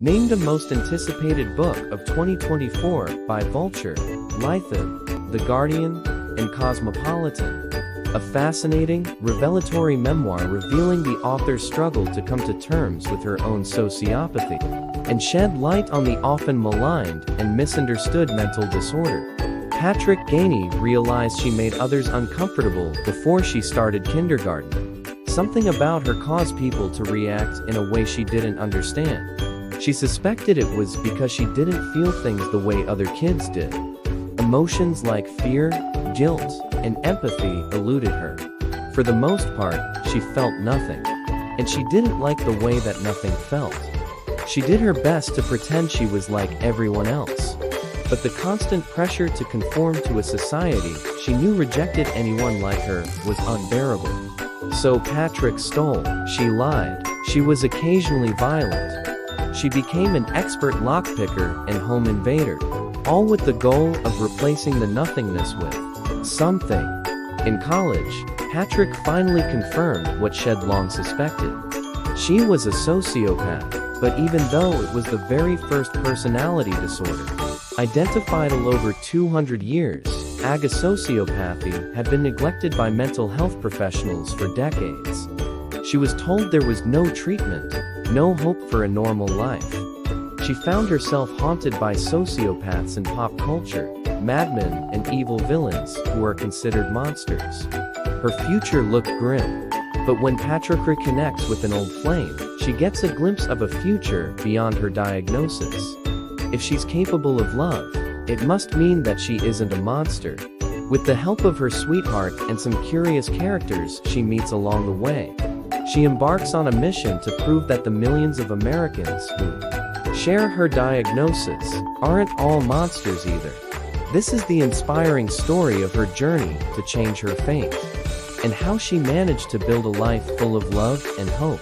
Named a most anticipated book of 2024 by Vulture, LitHub, The Guardian, and Cosmopolitan. A fascinating, revelatory memoir revealing the author's struggle to come to terms with her own sociopathy, and shed light on the often maligned and misunderstood mental disorder. Patric Gagne realized she made others uncomfortable before she started kindergarten. Something about her caused people to react in a way she didn't understand. She suspected it was because she didn't feel things the way other kids did. Emotions like fear, guilt, and empathy eluded her. For the most part, she felt nothing. And she didn't like the way that nothing felt. She did her best to pretend she was like everyone else. But the constant pressure to conform to a society she knew rejected anyone like her was unbearable. So Patric stole, she lied, she was occasionally violent. She became an expert lockpicker and home invader, all with the goal of replacing the nothingness with something. In college, Patric finally confirmed what she'd long suspected. She was a sociopath, but even though it was the very first personality disorder, identified over 200 years, sociopathy had been neglected by mental health professionals for decades. She was told there was no treatment, no hope for a normal life. She found herself haunted by sociopaths in pop culture, madmen and evil villains who are considered monsters. Her future looked grim. But when Patric reconnects with an old flame, she gets a glimpse of a future beyond her diagnosis. If she's capable of love, it must mean that she isn't a monster. With the help of her sweetheart and some curious characters she meets along the way, she embarks on a mission to prove that the millions of Americans who share her diagnosis aren't all monsters either. This is the inspiring story of her journey to change her fate, and how she managed to build a life full of love and hope.